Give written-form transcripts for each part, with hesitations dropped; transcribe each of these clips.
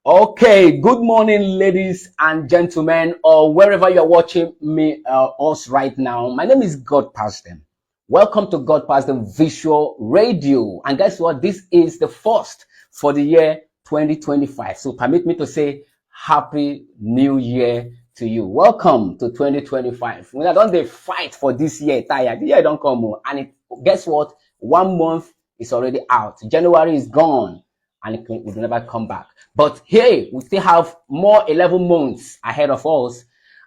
Okay, good morning, ladies and gentlemen, or wherever you're watching me, us right now. My name is Godpasdem. Welcome to Godpasdem Visual Radio. And guess what? This is the first for the year 2025. So permit me to say Happy New Year to you. Welcome to 2025. We are done the fight for this year. Tired. The year don't come more. And guess what? 1 month is already out. January is gone. And it will never come back. But hey, we still have more 11 months ahead of us,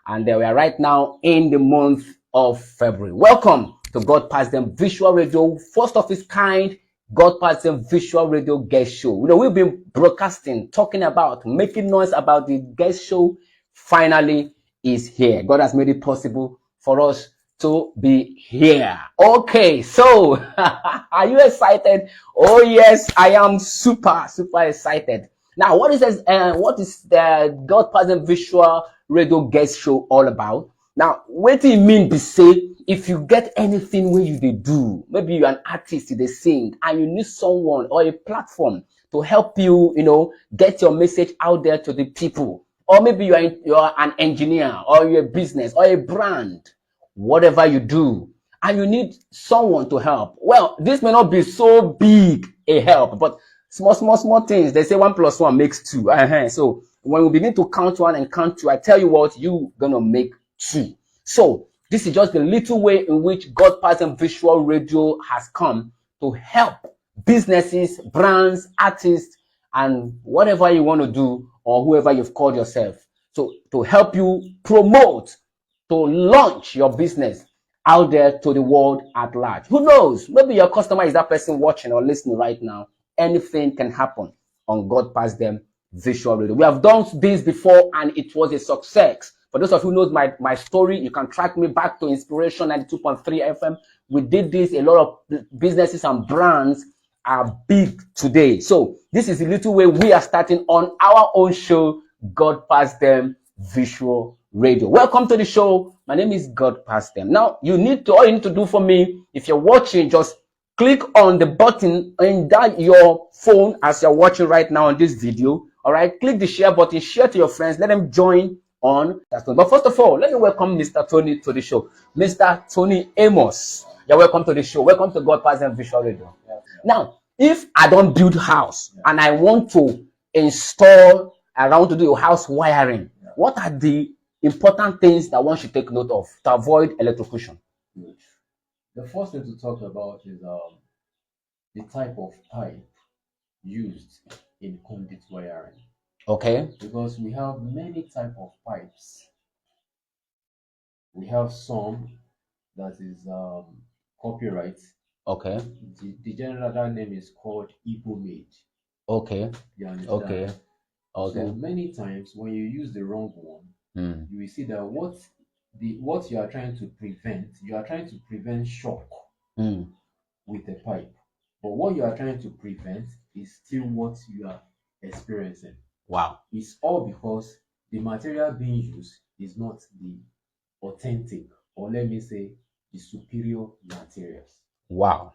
and we are right now in the month of February. Welcome to Godpasdem Visual Radio, first of its kind Godpasdem Visual Radio guest show. You know, we've been broadcasting, talking about, making noise about the guest show. Finally is here. God has made it possible for us to be here. Okay, so are you excited? Oh yes, I am super excited. Now, what is the Godpasdem Visual Radio guest show all about? Now, what do you mean to say if you get anything where you do, maybe you're an artist, they sing, and you need someone or a platform to help you, get your message out there to the people, or maybe you're an engineer, or you're a business, or a brand. Whatever you do, and you need someone to help. Well, this may not be so big a help, but small things. They say 1 + 1 makes 2. So when we begin to count 1 and count 2, I tell you what, you're gonna make 2. So this is just the little way in which Godpasdem Visual Radio has come to help businesses, brands, artists, and whatever you want to do, or whoever you've called yourself. So to help you promote, to launch your business out there to the world at large. Who knows? Maybe your customer is that person watching or listening right now. Anything can happen on Godpasdem Visual Radio. We have done this before and it was a success. For those of you who knows my story, you can track me back to Inspiration 92.3 FM. We did this. A lot of businesses and brands are big today. So this is a little way we are starting on our own show, Godpasdem Visual Radio. Welcome to the show. My name is Godpasdem. Now, all you need to do for me, if you're watching, just click on the button in your phone as you're watching right now on this video. All right, click the share button, share to your friends, let them join on. But first of all, let me welcome Mr. Tony to the show. Mr. Tony Amos, you're welcome to the show. Welcome to Godpasdem Visual Radio. Now, if I don't build house and I want to install, I want to do house wiring, what are the important things that one should take note of to avoid electrocution? The first thing to talk about is the type of pipe used in conduit wiring. Okay. Because we have many type of pipes. We have some that is copyright. Okay. The general name is called Igbo made. Okay. You understand? Okay. So many times when you use the wrong one, you will see that what you are trying to prevent shock with the pipe. But what you are trying to prevent is still what you are experiencing. Wow. It's all because the material being used is not the authentic, or let me say, the superior materials. Wow.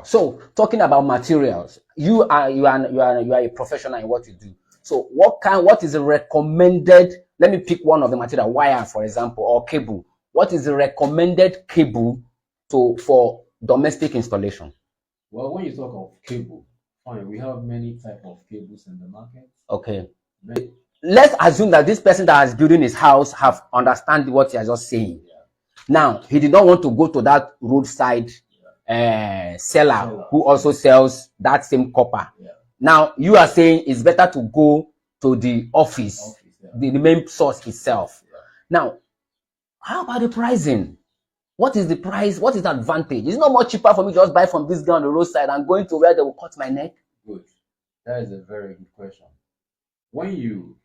So talking about materials, you are a professional in what you do. So what is the recommended, let me pick one of the material, wire for example, or cable. What is the recommended cable for domestic installation? Well, when you talk of cable, fine, we have many type of cables in the market. Okay. Let's assume that this person that is building his house have understand what he is just saying. Now, he did not want to go to that roadside seller who also sells that same copper. Now, you are saying it's better to go to the office, the main source itself. Now, how about the pricing? What is the price? What is the advantage? It's not more cheaper for me to just buy from this guy on the roadside and going to where they will cut my neck? Good. That is a very good question. When you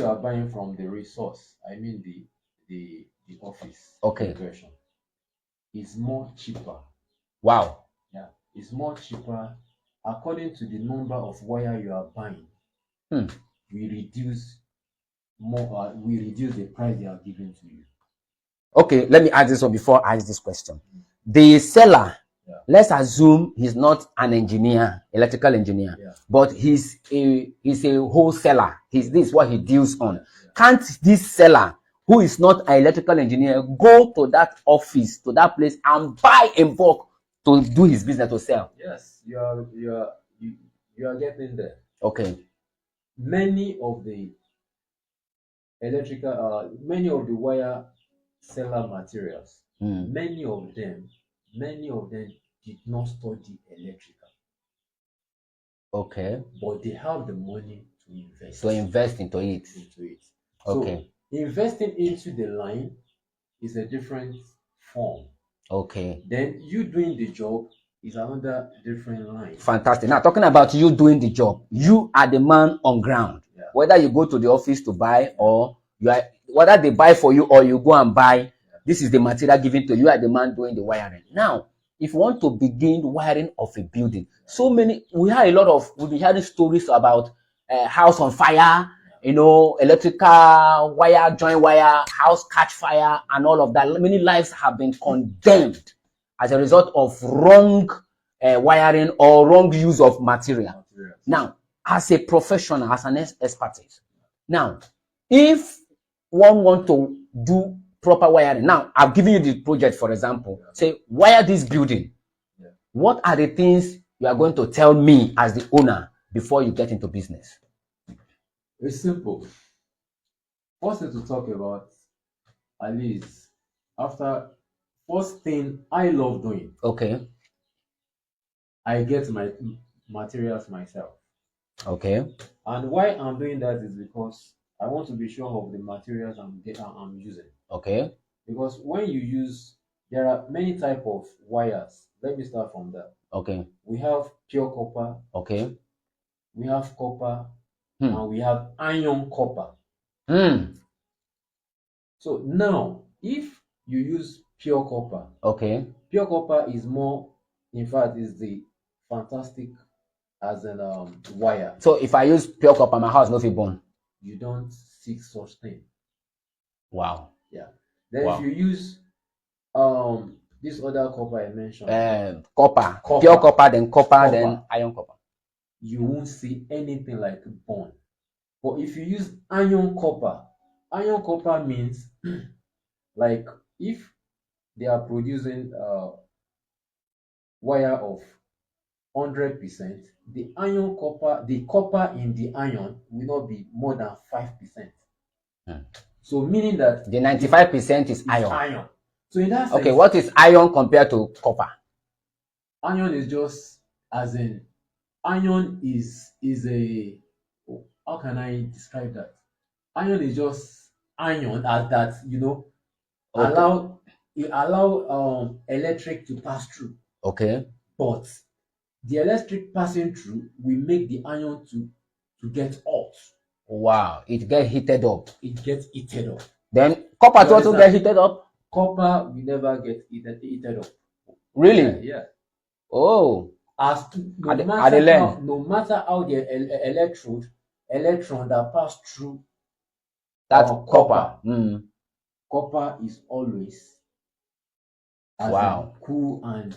are buying from the resource, I mean the office. Okay. Version, it's more cheaper. Wow. Yeah, it's more cheaper according to the number of wire you are buying. We reduce the price they are giving to you. Okay, let me ask this one before I ask this question. The seller Let's assume he's not an engineer, electrical engineer, but he's a wholesaler. This is what he deals on. Can't this seller, who is not an electrical engineer, go to that office, to that place, and buy in bulk to do his business, to sell? Yes, you are getting there. Okay. Many of the many of the wire seller materials, many of them did not study electrical. Okay. But they have the money to invest. So invest into it. Okay. So investing into the line is a different form. Okay. Then you doing the job is another different line. Fantastic. Now, talking about you doing the job, you are the man on ground. Whether you go to the office to buy, or whether they buy for you or you go and buy, this is the material given to you. You are the man doing the wiring. Now, if you want to begin wiring of a building, we've been hearing stories about house on fire, electrical wire, joint wire, house catch fire, and all of that. Many lives have been condemned as a result of wrong wiring or wrong use of material. Now, as a professional, as an expertise, now, if one want to do proper wiring, now I've given you the project, for example, say wire this building. What are the things you are going to tell me as the owner before you get into business? It's simple. First thing to talk about, at least, first thing I love doing. Okay. I get my materials myself. Okay. And why I'm doing that is because I want to be sure of the materials I'm using. Okay. Because when you use, there are many types of wires. Let me start from that. Okay. We have pure copper. Okay. We have copper. And we have iron copper. So now, if you use pure copper, okay, pure copper is more, in fact, is the fantastic as an wire. So if I use pure copper, my house no fit burn. You don't seek such thing. Wow. Yeah. Then if you use this other copper I mentioned, copper, pure copper, then copper, then iron copper, you won't see anything like burn. But if you use iron copper means like if they are producing wire of 100%, the copper in the iron will not be more than 5%. So meaning that the 95% is iron. So in that sense, okay, what is iron compared to copper? Iron is just as in iron is a, how can I describe that? Iron is just iron as that, allow electric to pass through. Okay. But the electric passing through will make the iron to get hot. Wow, it gets heated up. It gets heated up. Then copper to also get heated up? Copper will never get heated up. Really? Yeah. Oh. No matter how the electron that pass through that copper. Copper is always cool, and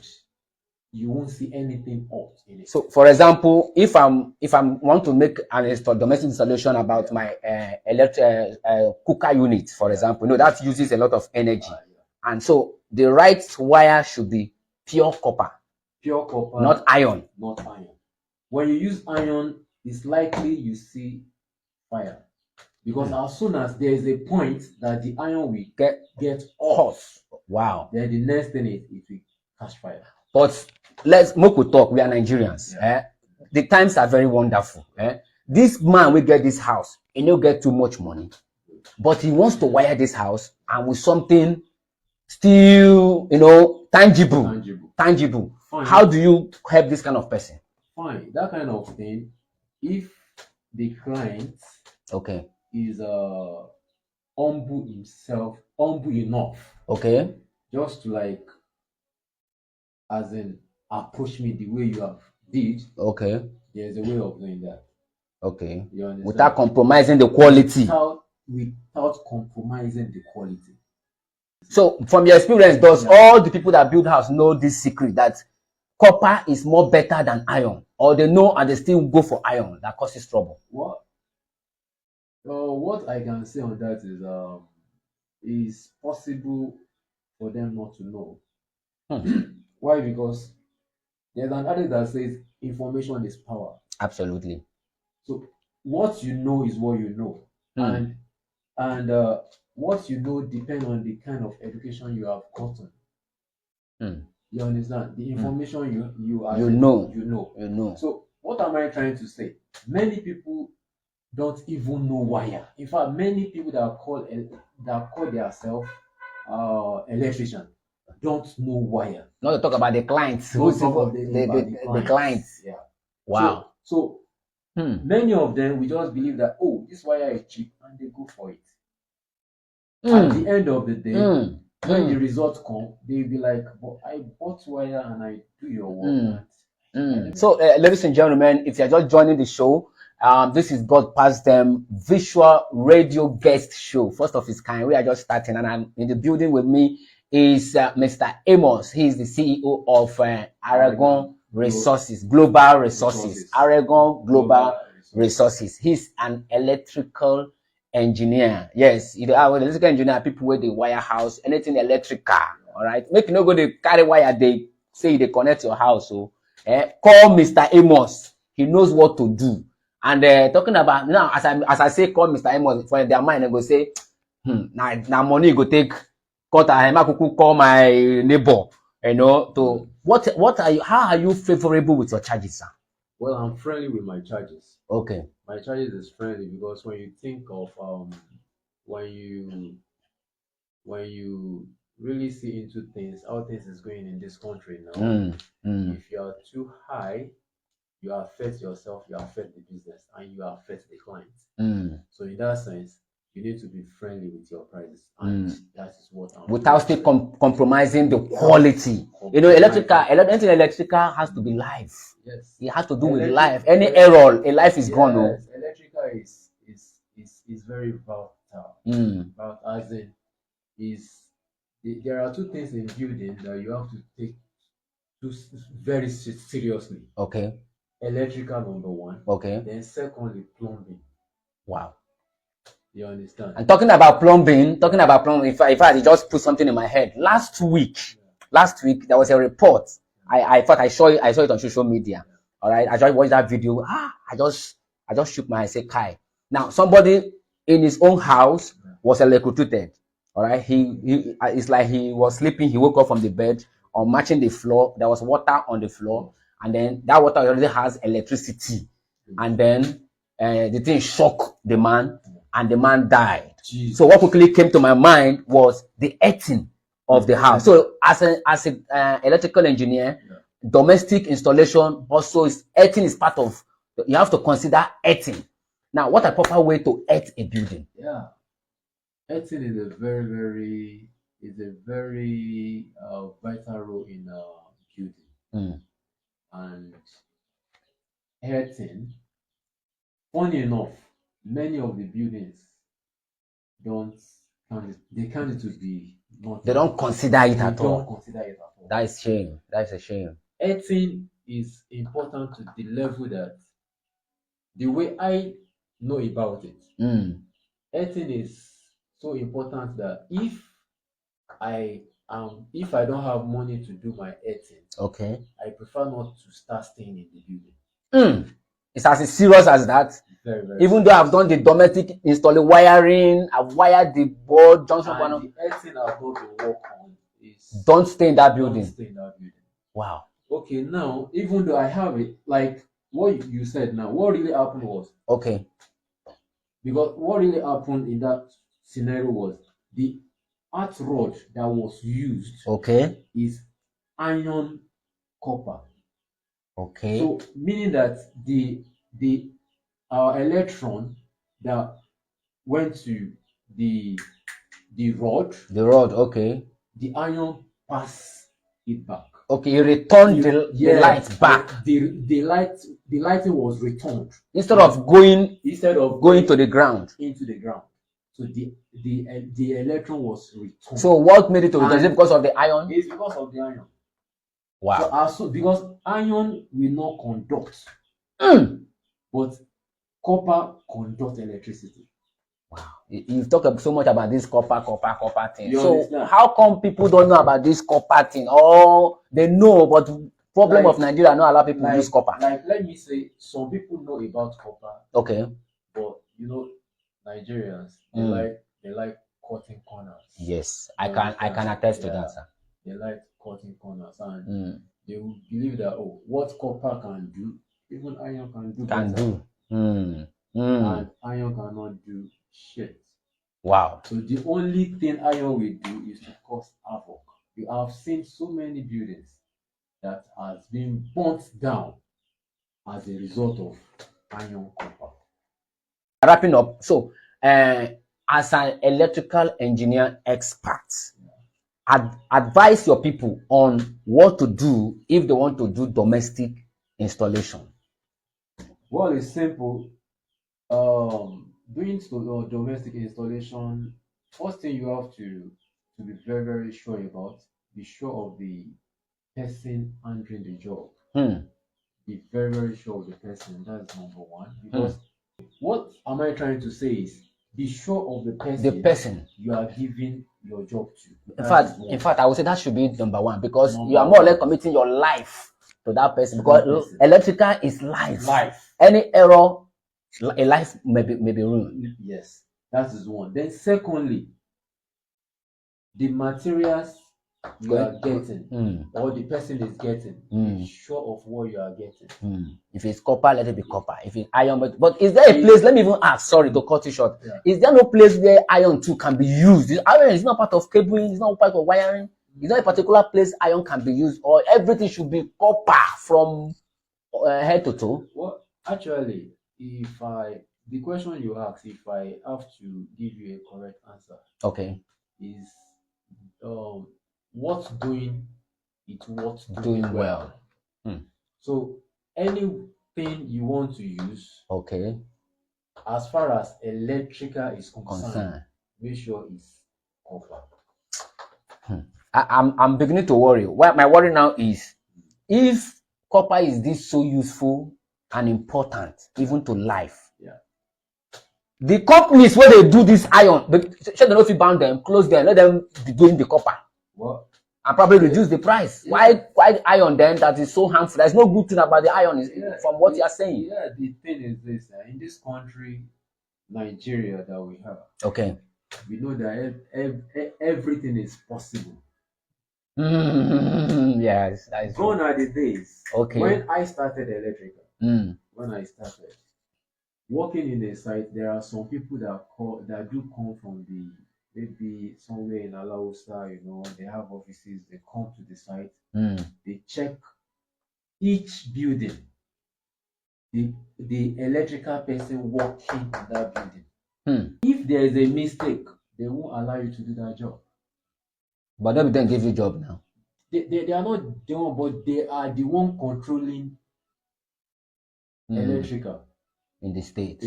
you won't see anything hot in it. So, for example, if I want to make an domestic installation about my electric cooker unit, for example, that uses a lot of energy, and so the right wire should be pure copper. Pure copper, not iron. Not iron. When you use iron, it's likely you see fire, because as soon as there is a point that the iron will get hot, wow, then the next thing is it will catch fire. But let's talk. We are Nigerians. The times are very wonderful. This man will get this house, and he'll get too much money, but he wants to wire this house and with something still, tangible. Fine. How do you help this kind of person? Fine, that kind of thing. If the client is humble enough, just to as in approach me the way you have did, there's a way of doing that. You understand? Without compromising the quality. Without compromising the quality. So, from your experience, does all the people that build house know this secret, that copper is more better than iron, or they know and they still go for iron that causes trouble? What I can say on that is possible for them not to know. Why? Because there's an adage that says information is power. Absolutely. So what you know is what you know, and what you know depends on the kind of education you have gotten. You understand? The information you know. So what am I trying to say? Many people don't even know wire. In fact, many people that call themselves electrician don't know wire. Not to talk about the clients. The clients. Yeah. Wow. So many of them we just believe that, oh, this wire is cheap, and they go for it. At the end of the day, when the results come, they'll be like, but I bought wire and I do your work. So, ladies and gentlemen, if you're just joining the show, this is Godpasdem visual radio guest show, first of its kind. We are just starting, and I'm in the building with me is Mr. Amos. He is the CEO of Areghan Resources, Global Resources. Areghan Global Resources. He's an electrical engineer. Yes, electrical engineer, people with the wire house, anything electrical. All right, make you no go to carry wire, they say they connect your house. So call Mr. Amos. He knows what to do. And talking about now, as I say, call Mr. Amos, for their mind, they go say, now money go take. Call my neighbor. You know, to what are you? How are you favorable with your charges, sir? Well, I'm friendly with my charges. Okay. My charges is friendly because when you think of when you really see into things, how things is going in this country now, if you are too high, you affect yourself, you affect the business, and you affect the clients. So in that sense, you need to be friendly with your prices, and that is what I'm without still compromising the quality. You know, anything electrical has to be live. Yes, it has to do with life. Any error, a life is gone. No? Electrical is very volatile. But as in there are two things in building that you have to take very seriously. Okay. Electrical, number one. Okay. Then secondly, plumbing. Wow. You understand? And talking about plumbing, in fact, it just put something in my head. Last week, there was a report. I thought I saw it on social media. All right. I just watched that video. I just shook my head, say, Kai. Now, somebody in his own house was electrocuted. All right. It's like he was sleeping. He woke up from the bed, on matching the floor. There was water on the floor. And then that water already has electricity. And then the thing shocked the man. And the man died. Jeez. So what quickly came to my mind was the earthing of the house. So as an electrical engineer, domestic installation also earthing is part of. You have to consider earthing. Now, what a proper way to earth a building? Yeah, earthing is a very vital role in building. And earthing, funny enough, many of the buildings they can't it to be not. They don't consider it at all. Don't consider it at all. That is shame. That's a shame. Earthing is important to the level that the way I know about it. Earthing is so important that if I don't have money to do my earthing, okay, I prefer not to start staying in the building. It's as serious as that. Very, very even though I've done the domestic installing wiring, I've wired the board, Johnson. And the earthing I've got to work on is don't stay in that building. Don't stay in that building. Wow. Okay, now even though I have it, like what you said now, what really happened was because what really happened in that scenario was the earth rod that was used is iron copper. Okay. So meaning that the electron that went to the rod. The rod, okay. The iron passed it back. Okay, you returned the light back. The lighting was returned instead of going to the ground. Into the ground. So the electron was returned. So what made it to return? Is it because of the iron? It's because of the iron. Wow. So because iron will not conduct, but copper conduct electricity. Wow. You talk so much about this copper thing. You So understand? how come people don't know about this copper thing? Or they know, but problem of Nigeria not allow people use copper. Like, let me say, some people know about copper. Okay. But you know, Nigerians, they like cutting corners. Yes, I can attest to that, sir. They like cutting corners, and they will believe that, oh, what copper can do, even iron can do. And iron cannot do shit. Wow. So the only thing iron will do is to cause havoc. You have seen so many buildings that has been burnt down as a result of iron copper. Wrapping up, so as an electrical engineer expert, advise your people on what to do if they want to do domestic installation. Well, it's simple. Doing domestic installation, first thing you have to be very, very sure about, be sure of the person handling the job. Be very, very sure of the person. That's number one. Because what am I trying to say is, be sure of the person you are giving your job to. In fact, I would say that should be number one, because you are more or less committing your life to that person. Because electrical is life. Any error, a life may be ruined. Yes, that is one. Then secondly, the materials you are getting, or the person is getting, be sure of what you are getting. If it's copper, let it be copper. If it's iron, but is there a place? Let me even ask. Sorry to cut you short. Is there no place where iron too can be used? Iron is not part of cabling. It's not part of wiring. Is there a particular place iron can be used, or everything should be copper from head to toe? Well, actually, the question you ask, if I have to give you a correct answer, okay, is what's doing it, what's doing well. So anything you want to use, okay, as far as electrical is concerned, make sure it's copper. I'm beginning to worry. What my worry now is, if copper is this so useful and important even to life, the companies where they do this iron, should not if you bound them, close them, let them be doing the copper. What? And probably reduce the price. Why iron then that is so harmful? There's no good thing about the iron from what you are saying. Yeah, the thing is this: in this country, Nigeria, that we have, okay, we know that everything is possible. Yes, that is gone are the days. Okay. When I started electrical, when I started working in a site, there are some people that do come from maybe somewhere in Alausa, they have offices, they come to the site, they check each building, the electrical person working in that building. If there is a mistake, they won't allow you to do that job. But they don't give you job now. They are not the one, but they are the one controlling electrical in the state.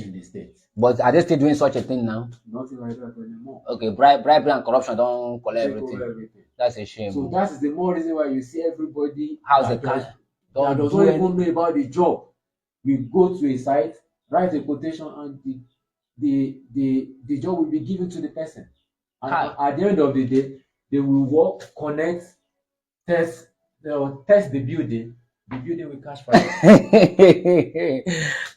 But are they still doing such a thing now? Nothing like that anymore. Okay, bribery and corruption don't collect everything. That's a shame. So that is the more reason why you see everybody that doesn't even know about the job. We go to a site, write a quotation, and the job will be given to the person. And at the end of the day, they will work, connect, test the building. The building will catch fire.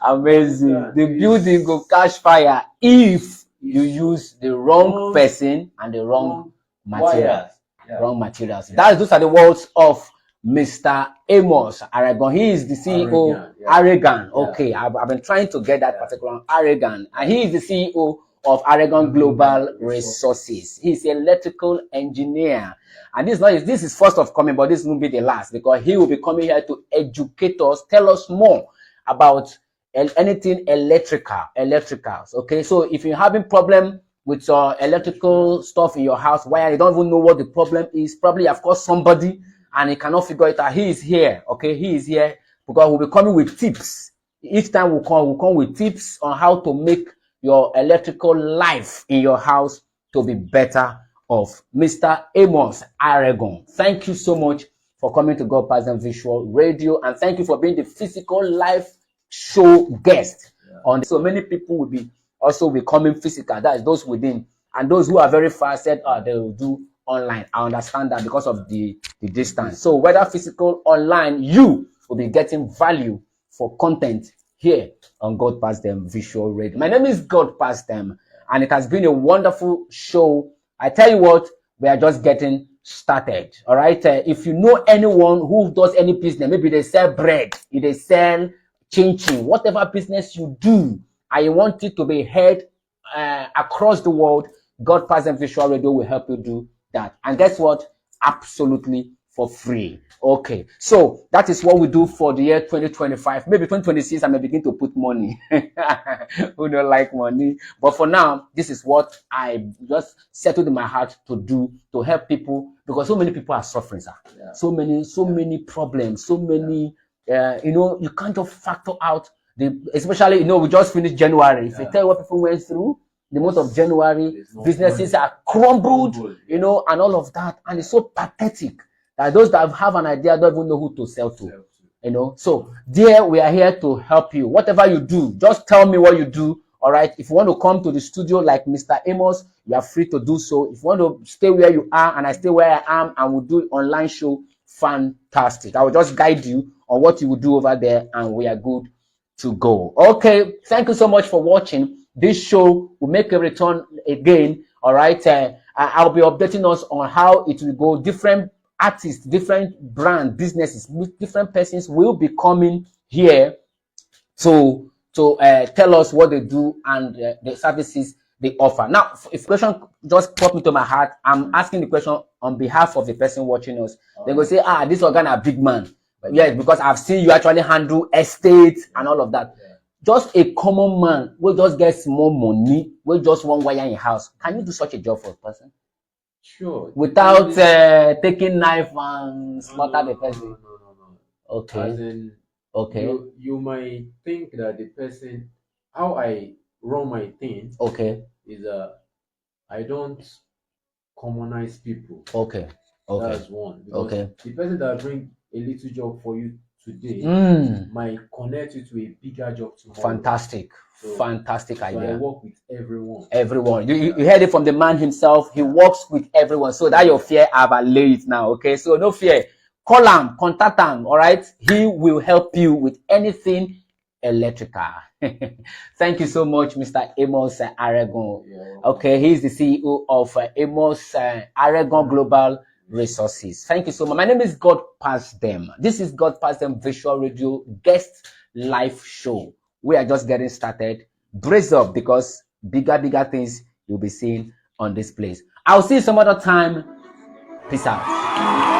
Amazing. The building will catch fire if you use the wrong person and the wrong materials. Wrong materials. Those are the words of Mr. Amos Areghan. He is the CEO. Areghan. Okay, I've been trying to get that particular Areghan, and he is the CEO of Areghan Global Resources. He's an electrical engineer. And this is first of coming, but this won't be the last, because he will be coming here to educate us, tell us more about anything electricals. Okay, so if you're having problem with electrical stuff in your house, why you don't even know what the problem is, probably of course somebody and he cannot figure it out. He is here. Okay, he is here because we'll be coming with tips. Each time we'll come with tips on how to make your electrical life in your house to be better off. Mr. Amos Areghan, thank you so much for coming to Godpasdem Visual Radio, and thank you for being the physical live show guest. So many people will be also becoming physical. That is those within, and those who are very far said, they will do online. I understand that because of the distance. So whether physical, online, you will be getting value for content here on Godpasdem Visual Radio. My name is Godpasdem, and it has been a wonderful show. I tell you what, we are just getting started. All right. If you know anyone who does any business, maybe they sell bread, if they sell changing, whatever business you do, and you want it to be heard across the world, Godpasdem Visual Radio will help you do that. And guess what? Absolutely for free. Okay, so that is what we do for the year 2025. Maybe 2026 I may begin to put money. Who don't like money? But for now, this is what I just settled in my heart to do, to help people, because so many people are suffering, sir. So many problems, so many you can't just factor out especially we just finished January. If you tell what people went through the month of January, businesses are crumbled, and all of that, and it's so pathetic that those that have an idea don't even know who to sell to, So, dear, we are here to help you. Whatever you do, just tell me what you do. All right. If you want to come to the studio like Mr. Amos, you are free to do so. If you want to stay where you are and I stay where I am and we'll do online show, fantastic. I will just guide you on what you will do over there, and we are good to go. Okay. Thank you so much for watching. This show will make a return again. All right. I'll be updating us on how it will go. Different artists, different brand businesses, different persons will be coming here to tell us what they do and the services they offer. Now, if question just popped into my heart, I'm asking the question on behalf of the person watching us. They go say, this organ a big man. Yes, because I've seen you actually handle estates and all of that. Just a common man will just get small money, will just one wire in house. Can you do such a job for a person? Sure. Without taking knife and slaughter the person? No. Okay. As in, you might think that the person, how I run my thing, is I don't commonize people. Okay. That's one. Because the person that bring a little job for you today might connect you to a bigger job tomorrow. Fantastic idea. So I work with everyone. You heard it from the man himself. He works with everyone. So that your fear, I've allayed it now. Okay, so no fear. Call him, contact him. All right, he will help you with anything electrical. Thank you so much, Mr. Amos Areghan. Okay, he's the CEO of Amos Areghan Global Resources. Thank you so much. My name is Godpasdem. This is Godpasdem Visual Radio guest live show. We are just getting started. Brace up, because bigger things you'll be seeing on this place. I'll see you some other time. Peace out.